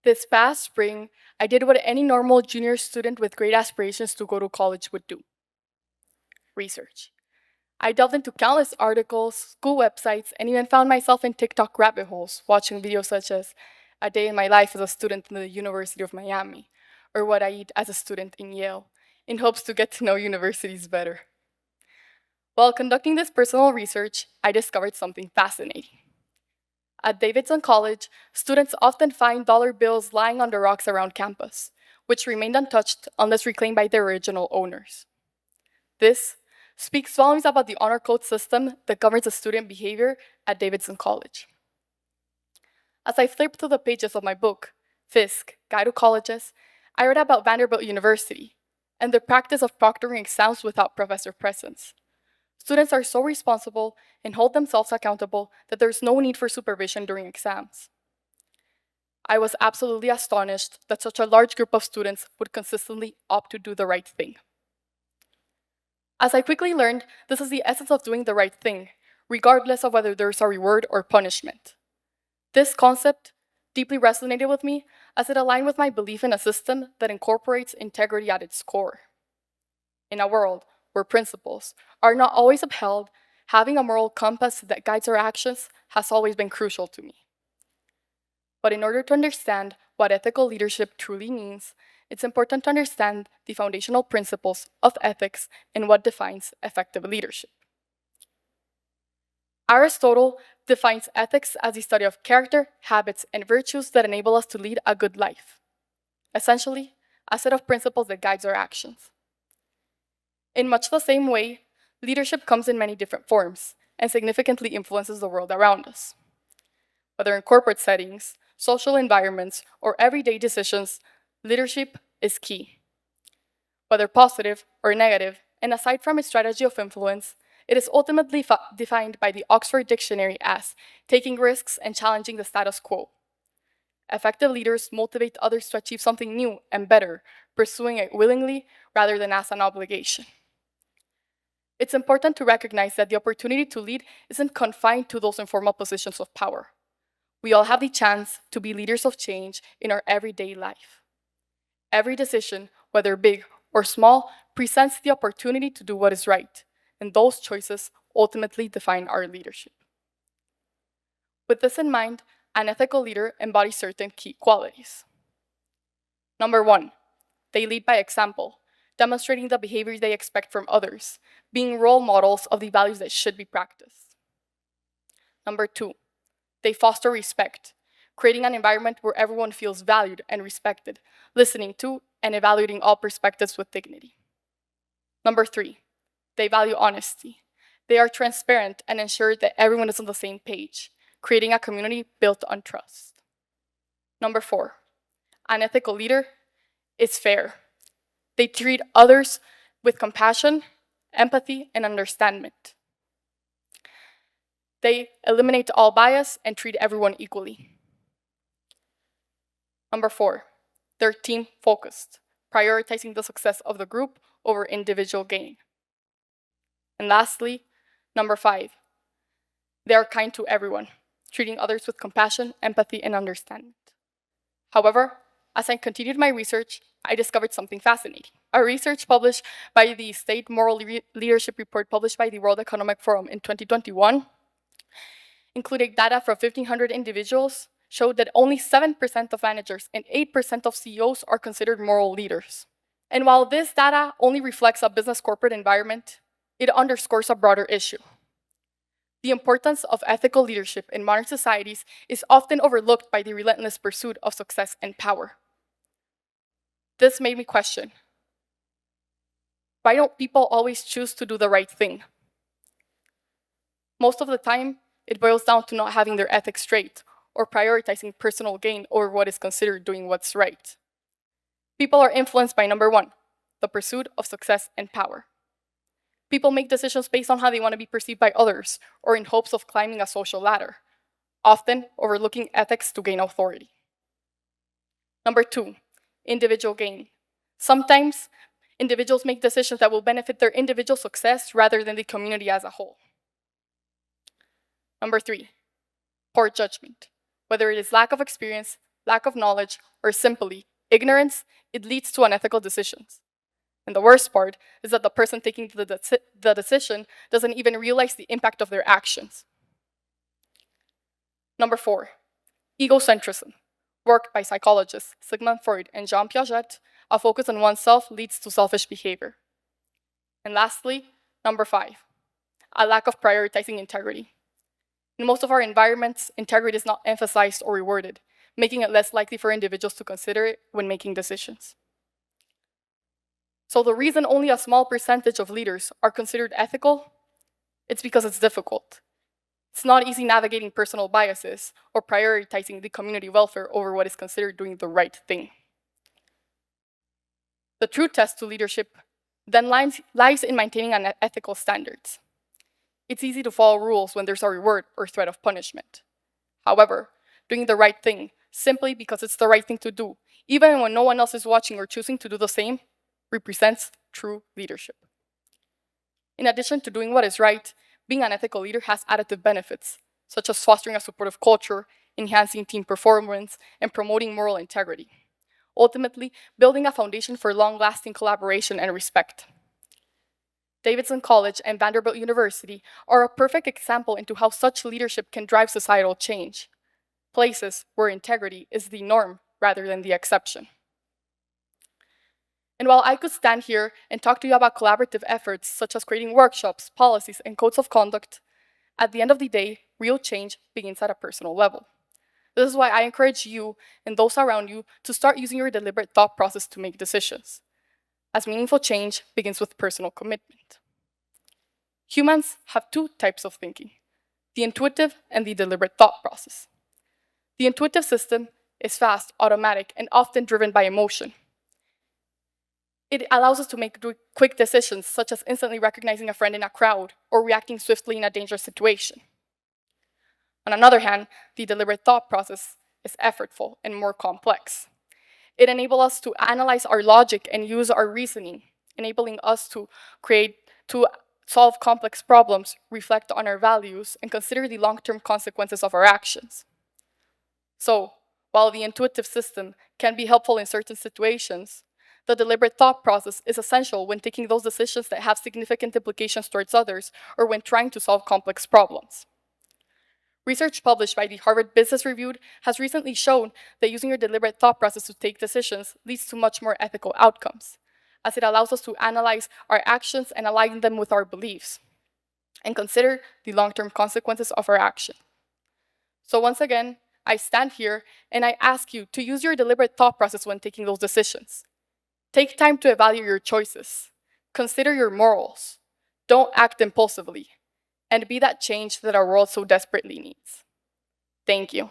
This past spring, I did what any normal junior student with great aspirations to go to college would do: research. I delved into countless articles, school websites, and even found myself in TikTok rabbit holes, watching videos such as A Day in My Life as a Student in the University of Miami, or What I Eat as a Student in Yale, in hopes to get to know universities better. While conducting this personal research, I discovered something fascinating. At Davidson College, students often find dollar bills lying on the rocks around campus, which remained untouched unless reclaimed by their original owners. This speaks volumes about the honor code system that governs the student behavior at Davidson College. As I flipped through the pages of my book, Fisk, Guide to Colleges, I read about Vanderbilt University and the practice of proctoring exams without professor presence. Students are so responsible and hold themselves accountable that there's no need for supervision during exams. I was absolutely astonished that such a large group of students would consistently opt to do the right thing. As I quickly learned, this is the essence of doing the right thing, regardless of whether there's a reward or punishment. This concept deeply resonated with me as it aligned with my belief in a system that incorporates integrity at its core. In a world where principles are not always upheld, having a moral compass that guides our actions has always been crucial to me. But in order to understand what ethical leadership truly means, it's important to understand the foundational principles of ethics and what defines effective leadership. Aristotle defines ethics as the study of character, habits, and virtues that enable us to lead a good life. Essentially, a set of principles that guides our actions. In much the same way, leadership comes in many different forms and significantly influences the world around us. Whether in corporate settings, social environments, or everyday decisions, leadership is key. Whether positive or negative, and aside from its strategy of influence, it is ultimately defined by the Oxford Dictionary as taking risks and challenging the status quo. Effective leaders motivate others to achieve something new and better, pursuing it willingly rather than as an obligation. It's important to recognize that the opportunity to lead isn't confined to those informal positions of power. We all have the chance to be leaders of change in our everyday life. Every decision, whether big or small, presents the opportunity to do what is right, and those choices ultimately define our leadership. With this in mind, an ethical leader embodies certain key qualities. Number 1, they lead by example, demonstrating the behaviors they expect from others, being role models of the values that should be practiced. Number 2, they foster respect, creating an environment where everyone feels valued and respected, listening to and evaluating all perspectives with dignity. Number 3, they value honesty. They are transparent and ensure that everyone is on the same page, creating a community built on trust. Number 4, an ethical leader is fair. They treat others with compassion, empathy, and understanding. They eliminate all bias and treat everyone equally. Number 4, they're team-focused, prioritizing the success of the group over individual gain. And lastly, number 5, they are kind to everyone, treating others with compassion, empathy, and understanding. However, as I continued my research, I discovered something fascinating. A research published by the State Moral Leadership Report published by the World Economic Forum in 2021, including data from 1,500 individuals, showed that only 7% of managers and 8% of CEOs are considered moral leaders. And while this data only reflects a business corporate environment, it underscores a broader issue. The importance of ethical leadership in modern societies is often overlooked by the relentless pursuit of success and power. This made me question, why don't people always choose to do the right thing? Most of the time, it boils down to not having their ethics straight or prioritizing personal gain over what is considered doing what's right. People are influenced by number 1, the pursuit of success and power. People make decisions based on how they want to be perceived by others or in hopes of climbing a social ladder, often overlooking ethics to gain authority. Number 2, individual gain. Sometimes, individuals make decisions that will benefit their individual success rather than the community as a whole. Number 3, poor judgment. Whether it is lack of experience, lack of knowledge, or simply ignorance, it leads to unethical decisions. And the worst part is that the person taking the decision doesn't even realize the impact of their actions. Number 4, egocentrism. Work by psychologists Sigmund Freud and Jean Piaget, a focus on oneself leads to selfish behavior. And lastly, number 5, a lack of prioritizing integrity. In most of our environments, integrity is not emphasized or rewarded, making it less likely for individuals to consider it when making decisions. So the reason only a small percentage of leaders are considered ethical, it's because it's difficult. It's not easy navigating personal biases or prioritizing the community welfare over what is considered doing the right thing. The true test to leadership then lies in maintaining ethical standards. It's easy to follow rules when there's a reward or threat of punishment. However, doing the right thing simply because it's the right thing to do, even when no one else is watching or choosing to do the same, represents true leadership. In addition to doing what is right, being an ethical leader has additive benefits, such as fostering a supportive culture, enhancing team performance, and promoting moral integrity. Ultimately, building a foundation for long-lasting collaboration and respect. Davidson College and Vanderbilt University are a perfect example into how such leadership can drive societal change, places where integrity is the norm rather than the exception. And while I could stand here and talk to you about collaborative efforts such as creating workshops, policies, and codes of conduct, at the end of the day, real change begins at a personal level. This is why I encourage you and those around you to start using your deliberate thought process to make decisions, as meaningful change begins with personal commitment. Humans have two types of thinking, the intuitive and the deliberate thought process. The intuitive system is fast, automatic, and often driven by emotion. It allows us to make quick decisions, such as instantly recognizing a friend in a crowd or reacting swiftly in a dangerous situation. On the other hand, the deliberate thought process is effortful and more complex. It enables us to analyze our logic and use our reasoning, enabling us to solve complex problems, reflect on our values, and consider the long-term consequences of our actions. So, while the intuitive system can be helpful in certain situations, the deliberate thought process is essential when taking those decisions that have significant implications towards others or when trying to solve complex problems. Research published by the Harvard Business Review has recently shown that using your deliberate thought process to take decisions leads to much more ethical outcomes, as it allows us to analyze our actions and align them with our beliefs, and consider the long-term consequences of our action. So once again, I stand here and I ask you to use your deliberate thought process when taking those decisions. Take time to evaluate your choices. Consider your morals. Don't act impulsively. And be that change that our world so desperately needs. Thank you.